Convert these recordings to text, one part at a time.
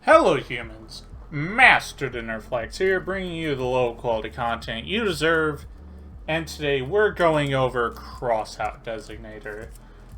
Hello humans, Master Dinnerflex here, bringing you the low quality content you deserve, and today we're going over Crossout Designator.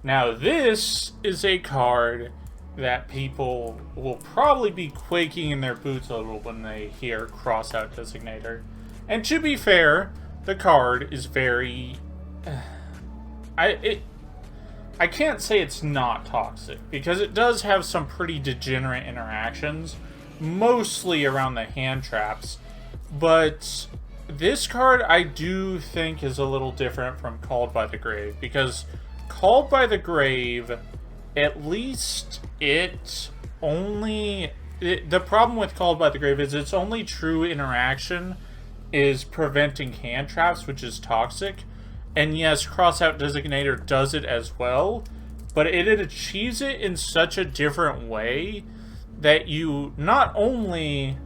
Now this is a card that people will probably be quaking in their boots a little when they hear Crossout Designator. And to be fair, the card is very... I can't say it's not toxic, because it does have some pretty degenerate interactions, mostly around the hand traps, but this card I do think is a little different from Called by the Grave, because Called by the Grave, at least the problem with Called by the Grave is its only true interaction is preventing hand traps, which is toxic. And yes, Crossout Designator does it as well, but it achieves it in such a different way that you not only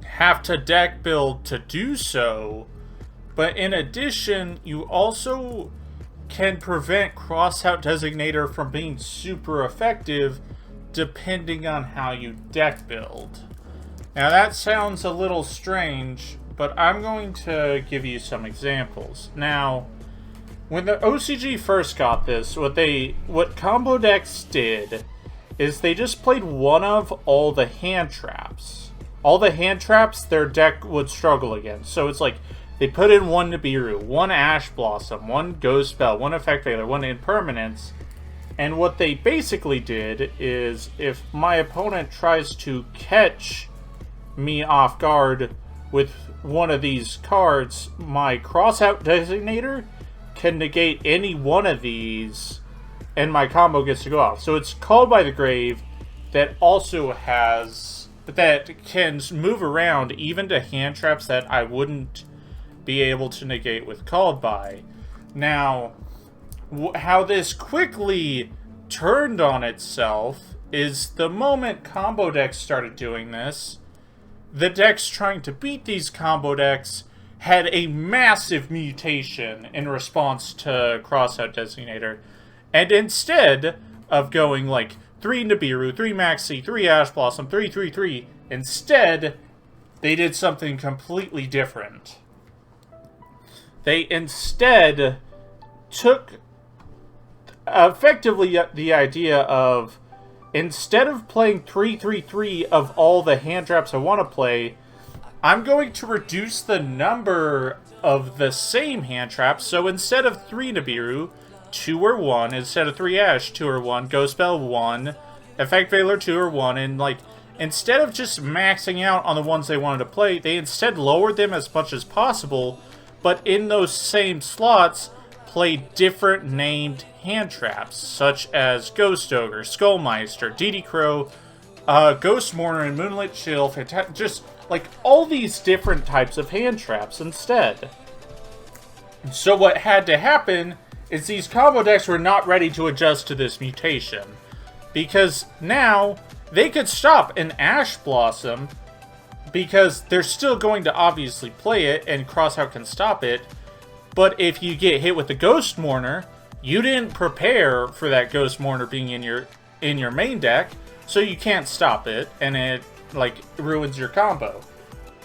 have to deck build to do so, but in addition, you also can prevent Crossout Designator from being super effective depending on how you deck build. Now that sounds a little strange, but I'm going to give you some examples. Now, when the OCG first got this, what combo decks did is they just played one of all the hand traps. All the hand traps their deck would struggle against. So it's like, they put in one Nibiru, one Ash Blossom, one Ghost Spell, one Effect Veiler, one Impermanence. And what they basically did is, if my opponent tries to catch me off guard with one of these cards, my Crossout Designator can negate any one of these, and my combo gets to go off. So it's Called by the Grave that also that can move around even to hand traps that I wouldn't be able to negate with Called by. Now, how this quickly turned on itself is the moment combo decks started doing this, the decks trying to beat these combo decks had a massive mutation in response to Crossout Designator. And instead of going like 3 Nibiru, 3 Maxi, 3 Ash Blossom, 3 instead, they did something completely different. They instead took effectively the idea of, instead of playing 3 of all the hand traps I want to play, I'm going to reduce the number of the same hand traps. So instead of 3 Nibiru, 2 or 1. Instead of 3 Ash, 2 or 1. Ghost Spell, 1. Effect Veiler, 2 or 1. And like, instead of just maxing out on the ones they wanted to play, they instead lowered them as much as possible. But in those same slots, play different named hand traps, such as Ghost Ogre, Skullmeister, DD Crow, Ghost Mourner, and Moonlit Chill, just like all these different types of hand traps instead. So what had to happen is these combo decks were not ready to adjust to this mutation, because now they could stop an Ash Blossom because they're still going to obviously play it and Crossout can stop it. But if you get hit with the Ghost Mourner, you didn't prepare for that Ghost Mourner being in your main deck, so you can't stop it, and it like ruins your combo.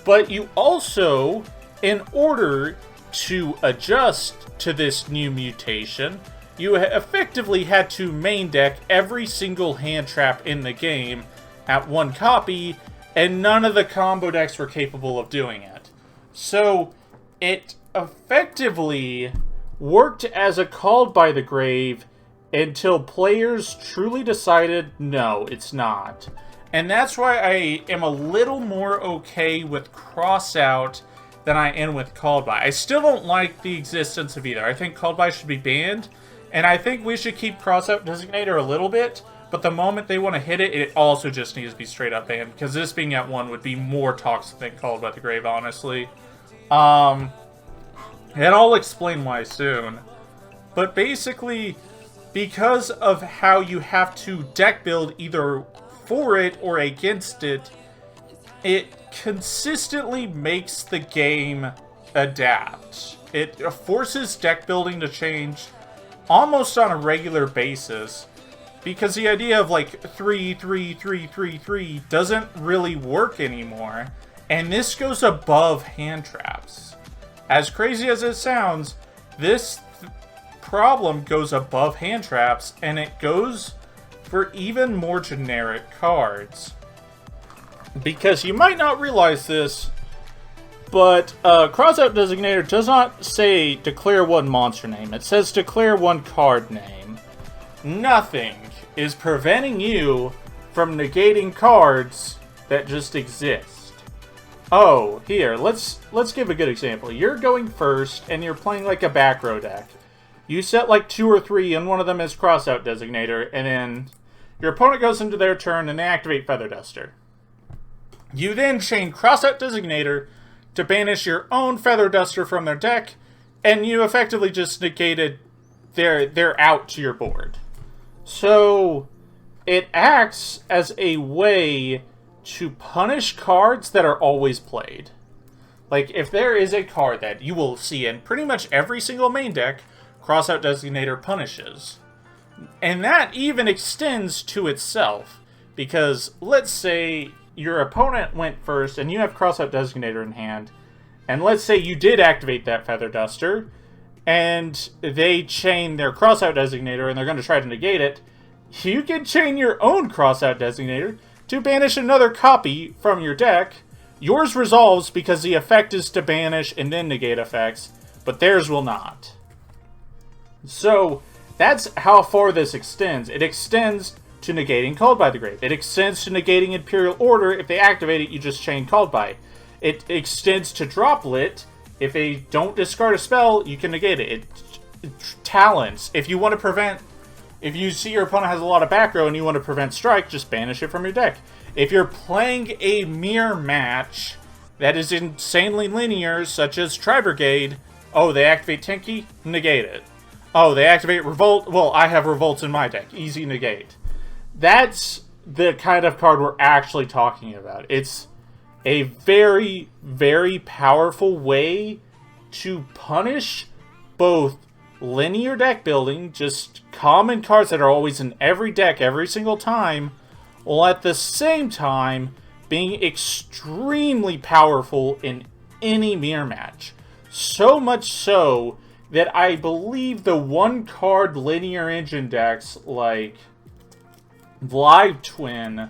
But you also, in order to adjust to this new mutation, you effectively had to main deck every single hand trap in the game at 1 copy, and none of the combo decks were capable of doing it. So it effectively worked as a Called by the Grave until players truly decided, no, it's not. And that's why I am a little more okay with Crossout than I am with Called by. I still don't like the existence of either. I think Called by should be banned, and I think we should keep Crossout Designator a little bit, but the moment they want to hit it, it also just needs to be straight up banned, because this being at 1 would be more toxic than Called by the Grave, honestly. And I'll explain why soon. But basically, because of how you have to deck build either for it or against it, it consistently makes the game adapt. It forces deck building to change almost on a regular basis. Because the idea of like 3, 3, 3, 3, 3 doesn't really work anymore. And this goes above hand traps. As crazy as it sounds, this problem goes above hand traps, and it goes for even more generic cards. Because you might not realize this, but Crossout Designator does not say declare one monster name. It says declare one card name. Nothing is preventing you from negating cards that just exist. Oh, here, let's give a good example. You're going first, and you're playing like a back row deck. You set like 2 or 3, and one of them is Crossout Designator, and then your opponent goes into their turn, and they activate Feather Duster. You then chain Crossout Designator to banish your own Feather Duster from their deck, and you effectively just negated their out to your board. So, it acts as a way to punish cards that are always played. Like, if there is a card that you will see in pretty much every single main deck, Crossout Designator punishes. And that even extends to itself. Because, let's say your opponent went first, and you have Crossout Designator in hand, and let's say you did activate that Feather Duster, and they chain their Crossout Designator, and they're going to try to negate it, you can chain your own Crossout Designator to banish another copy from your deck. Yours resolves because the effect is to banish and then negate effects, but theirs will not. So, that's how far this extends. It extends to negating Called by the Grave. It extends to negating Imperial Order. If they activate it, you just chain Called by. It extends to Droplet. If they don't discard a spell, you can negate it. Talents. If you want to prevent... If you see your opponent has a lot of back row and you want to prevent strike, just banish it from your deck. If you're playing a mirror match that is insanely linear, such as Tri-Brigade, oh, they activate Tinky? Negate it. Oh, they activate Revolt? Well, I have Revolts in my deck. Easy negate. That's the kind of card we're actually talking about. It's a very, very powerful way to punish both linear deck building, just common cards that are always in every deck every single time, while at the same time being extremely powerful in any mirror match. So much so that I believe the one-card linear engine decks like Live Twin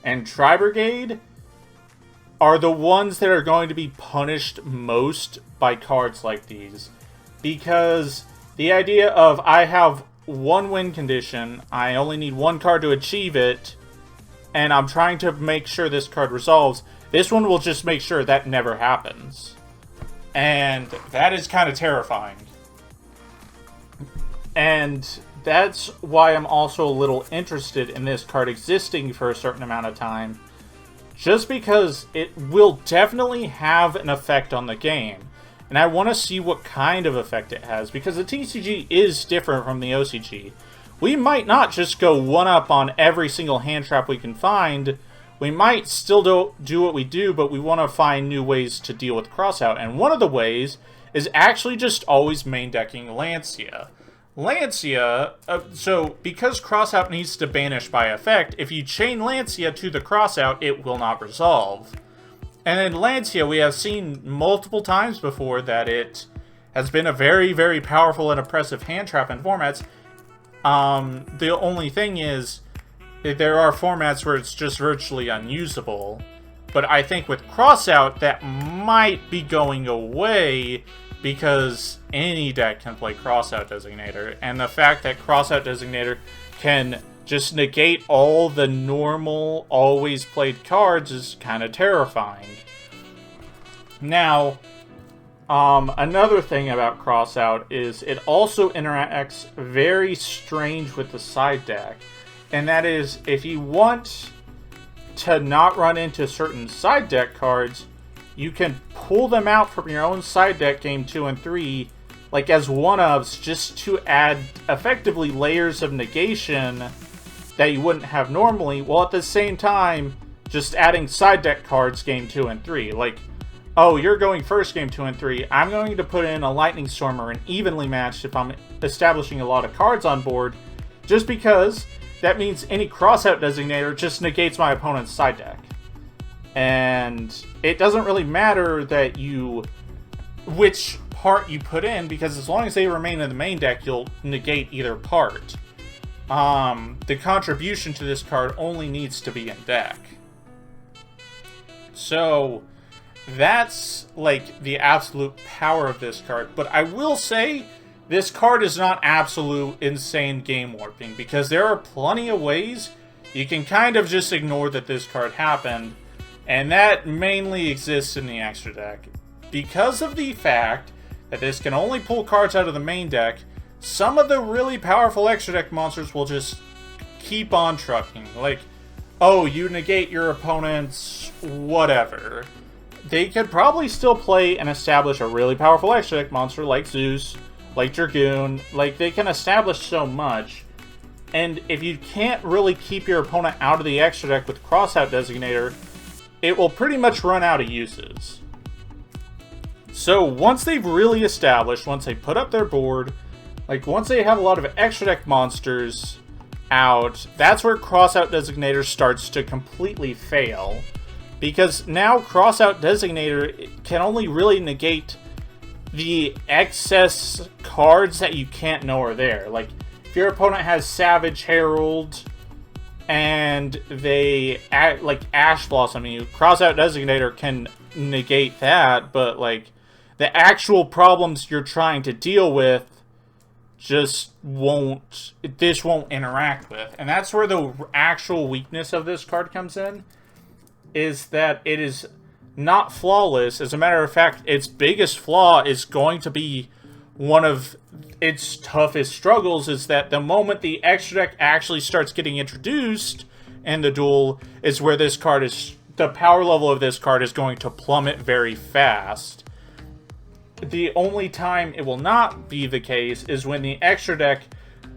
and Tri-Brigade are the ones that are going to be punished most by cards like these. Because the idea of I have one win condition, I only need one card to achieve it, and I'm trying to make sure this card resolves, this one will just make sure that never happens. And that is kind of terrifying. And that's why I'm also a little interested in this card existing for a certain amount of time. Just because it will definitely have an effect on the game. And I want to see what kind of effect it has, because the TCG is different from the OCG. We might not just go one-up on every single hand trap we can find. We might still do what we do, but we want to find new ways to deal with Crossout. And one of the ways is actually just always main decking Lancia. Lancia, so because Crossout needs to banish by effect, if you chain Lancia to the Crossout, it will not resolve. And in Lancia, we have seen multiple times before that it has been a very, very powerful and oppressive hand trap in formats. The only thing is, there are formats where it's just virtually unusable. But I think with Crossout, that might be going away because any deck can play Crossout Designator. And the fact that Crossout Designator can just negate all the normal, always played cards is kind of terrifying. Now, another thing about Crossout is it also interacts very strange with the side deck. And that is, if you want to not run into certain side deck cards, you can pull them out from your own side deck game 2 and 3, like as one-ofs, just to add effectively layers of negation that you wouldn't have normally, while at the same time just adding side deck cards game 2 and 3. Like, oh, you're going first game 2 and 3, I'm going to put in a Lightning Storm or an Evenly Matched if I'm establishing a lot of cards on board, just because that means any Crossout Designator just negates my opponent's side deck. And it doesn't really matter that which part you put in, because as long as they remain in the main deck, you'll negate either part. The contribution to this card only needs to be in deck. So that's like the absolute power of this card. But I will say, this card is not absolute insane game warping, because there are plenty of ways you can kind of just ignore that this card happened, and that mainly exists in the extra deck. Because of the fact that this can only pull cards out of the main deck, some of the really powerful extra deck monsters will just keep on trucking. Like, oh, you negate your opponent's whatever. They could probably still play and establish a really powerful extra deck monster like Zeus, like Dragoon. Like, they can establish so much. And if you can't really keep your opponent out of the extra deck with Crossout Designator, it will pretty much run out of uses. So once they've really established, once they put up their board, like once they have a lot of extra deck monsters out, that's where Crossout Designator starts to completely fail. Because now Crossout Designator can only really negate the excess cards that you can't know are there. Like, if your opponent has Savage Herald and they like Ash Blossom you, Crossout Designator can negate that, but like the actual problems you're trying to deal with just won't interact with. And that's where the actual weakness of this card comes in, is that it is not flawless. As a matter of fact, its biggest flaw is going to be one of its toughest struggles, is that the moment the extra deck actually starts getting introduced in the duel is where this card is, the power level of this card is going to plummet very fast. The only time it will not be the case is when the extra deck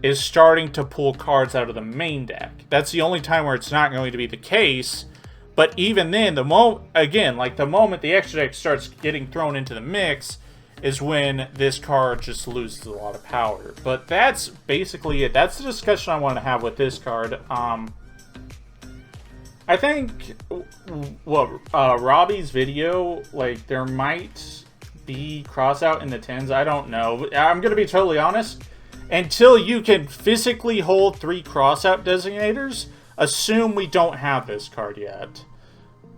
is starting to pull cards out of the main deck. That's the only time where it's not going to be the case. But even then, the moment the extra deck starts getting thrown into the mix is when this card just loses a lot of power. But that's basically it. That's the discussion I want to have with this card. I think, Robbie's video, like, there might be Crossout in the 10s. I don't know. I'm going to be totally honest. Until you can physically hold 3 Crossout Designators, assume we don't have this card yet.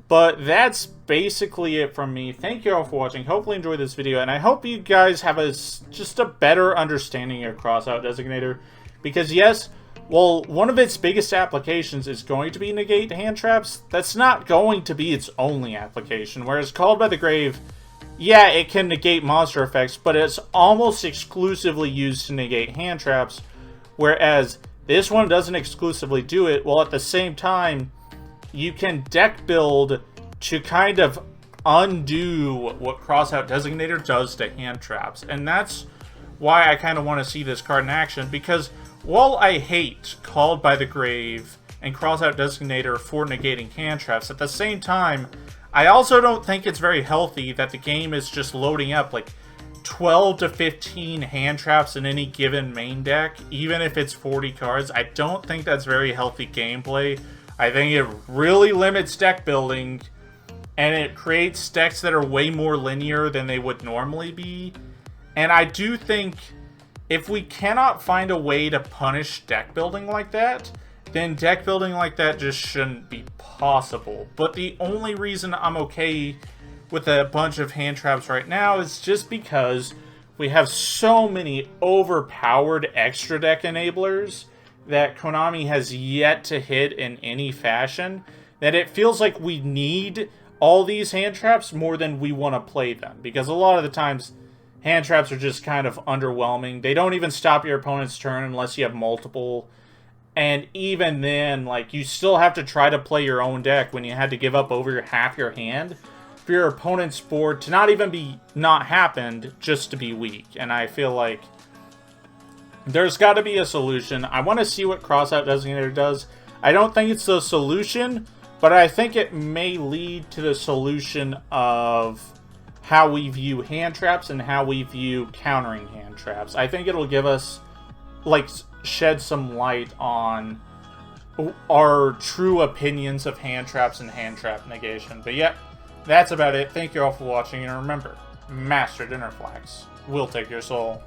But that's basically it from me. Thank you all for watching. Hopefully you enjoyed this video, and I hope you guys have just a better understanding of Crossout Designator. Because yes, well, one of its biggest applications is going to be negate hand traps. That's not going to be its only application. Whereas Called by the Grave, yeah, it can negate monster effects, but it's almost exclusively used to negate hand traps. Whereas this one doesn't exclusively do it, while at the same time, you can deck build to kind of undo what Crossout Designator does to hand traps. And that's why I kind of want to see this card in action, because while I hate Called by the Grave and Crossout Designator for negating hand traps, at the same time, I also don't think it's very healthy that the game is just loading up like 12 to 15 hand traps in any given main deck, even if it's 40 cards. I don't think that's very healthy gameplay. I think it really limits deck building, and it creates decks that are way more linear than they would normally be. And I do think if we cannot find a way to punish deck building like that, then deck building like that just shouldn't be possible. But the only reason I'm okay with a bunch of hand traps right now is just because we have so many overpowered extra deck enablers that Konami has yet to hit in any fashion, that it feels like we need all these hand traps more than we want to play them. Because a lot of the times, hand traps are just kind of underwhelming. They don't even stop your opponent's turn unless you have multiple. And even then, like, you still have to try to play your own deck when you had to give up over half your hand for your opponent's board to not even be not happened, just to be weak. And I feel like there's got to be a solution. I want to see what Crossout Designator does. I don't think it's the solution, but I think it may lead to the solution of how we view hand traps and how we view countering hand traps. I think it'll give us, like, shed some light on our true opinions of hand traps and hand trap negation. But yeah, that's about it. Thank you all for watching, and remember, Master Dinner Flax will take your soul.